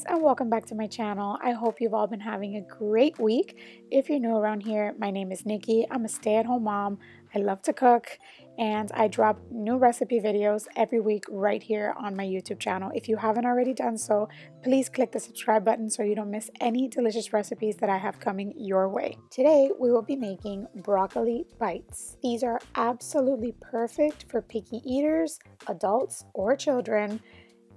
guys, and welcome back to my channel. I hope you've all been having a great week. If you're new around here, my name is Nikki. I'm a stay-at-home mom. I love to cook, and I drop new recipe videos every week right here on my YouTube channel. If you haven't already done so, please click the subscribe button so you don't miss any delicious recipes that I have coming your way. Today, we will be making broccoli bites. These are absolutely perfect for picky eaters, adults, or children.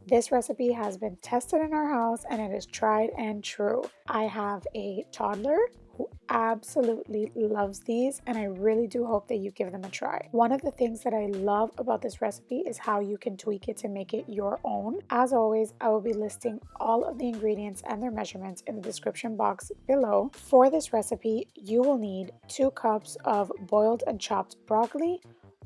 This recipe has been tested in our house and it is tried and true. I have a toddler who absolutely loves these, and I really do hope that you give them a try. One of the things that I love about this recipe is how you can tweak it to make it your own. As always, I will be listing all of the ingredients and their measurements in the description box below. For this recipe, you will need 2 cups of boiled and chopped broccoli,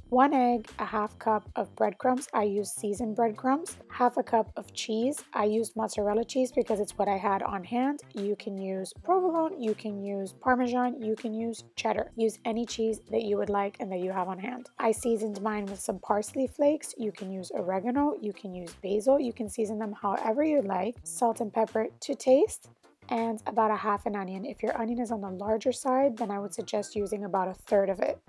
1 egg, a half cup of breadcrumbs. I use seasoned breadcrumbs, half a cup of cheese. I used mozzarella cheese because it's what I had on hand. You can use provolone, you can use parmesan, you can use cheddar. Use any cheese that you would like and that you have on hand. I seasoned mine with some parsley flakes. You can use oregano, you can use basil, you can season them however you like. Salt and pepper to taste, and about a half an onion. If your onion is on the larger side, then I would suggest using about a third of it.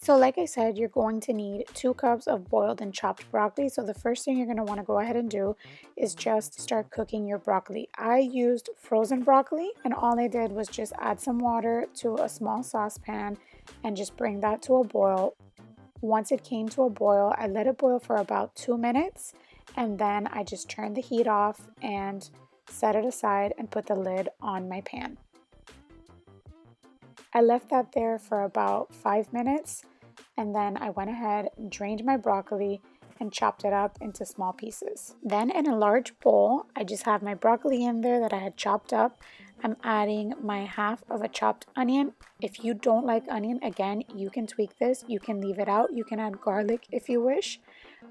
So like I said, you're going to need 2 cups of boiled and chopped broccoli. So the first thing you're going to want to go ahead and do is just start cooking your broccoli. I used frozen broccoli, and all I did was just add some water to a small saucepan and just bring that to a boil. Once it came to a boil, I let it boil for about 2 minutes, and then I just turned the heat off and set it aside and put the lid on my pan. I left that there for about 5 minutes, and then I went ahead, drained my broccoli, and chopped it up into small pieces. Then in a large bowl, I just have my broccoli in there that I had chopped up. I'm adding my half of a chopped onion. If you don't like onion, again, you can tweak this. You can leave it out. You can add garlic if you wish.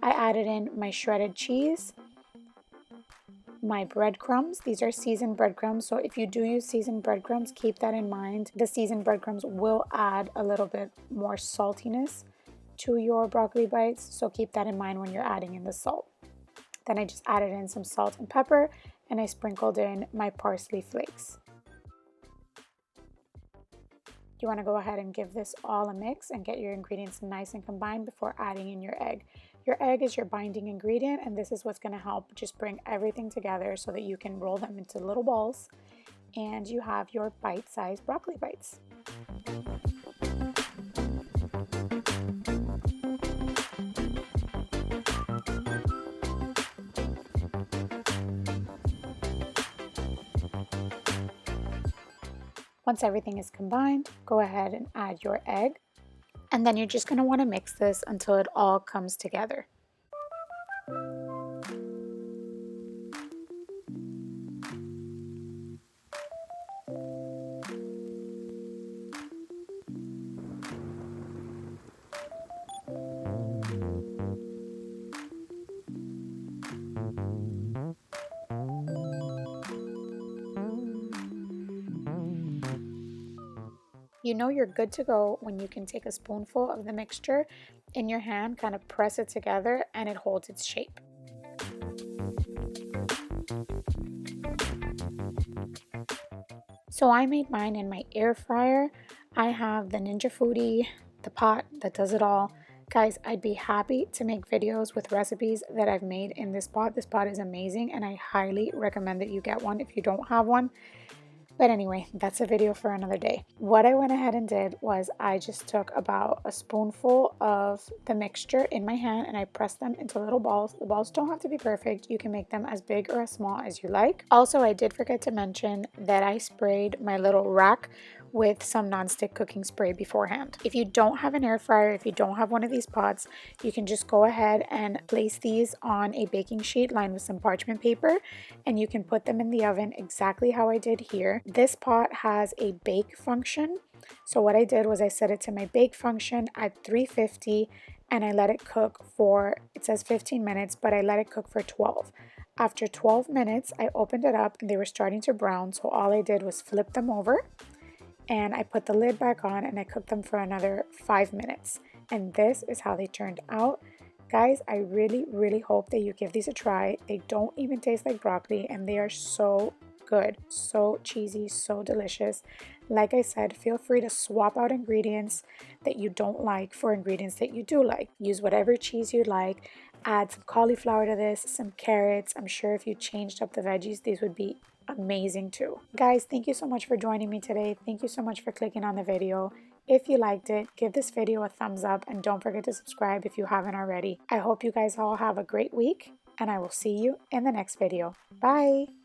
I added in my shredded cheese, my breadcrumbs. These are seasoned breadcrumbs, so if you do use seasoned breadcrumbs, keep that in mind. The seasoned breadcrumbs will add a little bit more saltiness to your broccoli bites, so keep that in mind when you're adding in the salt. Then I just added in some salt and pepper, and I sprinkled in my parsley flakes. You want to go ahead and give this all a mix and get your ingredients nice and combined before adding in your egg. Your egg is your binding ingredient, and this is what's going to help just bring everything together so that you can roll them into little balls and you have your bite-sized broccoli bites. Once everything is combined, go ahead and add your egg. And then you're just going to want to mix this until it all comes together. You know you're good to go when you can take a spoonful of the mixture in your hand, kind of press it together, and it holds its shape. So I made mine in my air fryer. I have the Ninja Foodie, the pot that does it all. Guys, I'd be happy to make videos with recipes that I've made in this pot. This pot is amazing, and I highly recommend that you get one if you don't have one. But anyway, that's a video for another day. What I went ahead and did was I just took about a spoonful of the mixture in my hand and I pressed them into little balls. The balls don't have to be perfect. You can make them as big or as small as you like. Also, I did forget to mention that I sprayed my little rack with some nonstick cooking spray beforehand. If you don't have an air fryer, if you don't have one of these pots, you can just go ahead and place these on a baking sheet lined with some parchment paper, and you can put them in the oven exactly how I did here. This pot has a bake function, so what I did was I set it to my bake function at 350 and I let it cook for, it says 15 minutes, but I let it cook for 12. After 12 minutes, I opened it up and they were starting to brown, so all I did was flip them over and I put the lid back on and I cooked them for another 5 minutes. And this is how they turned out. Guys, I really hope that you give these a try. They don't even taste like broccoli and they are so good, so cheesy, so delicious. Like I said, feel free to swap out ingredients that you don't like for ingredients that you do like. Use whatever cheese you like. Add some cauliflower to this, some carrots. I'm sure if you changed up the veggies, these would be amazing too. Guys, thank you so much for joining me today. Thank you so much for clicking on the video. If you liked it, give this video a thumbs up and don't forget to subscribe if you haven't already. I hope you guys all have a great week and I will see you in the next video. Bye!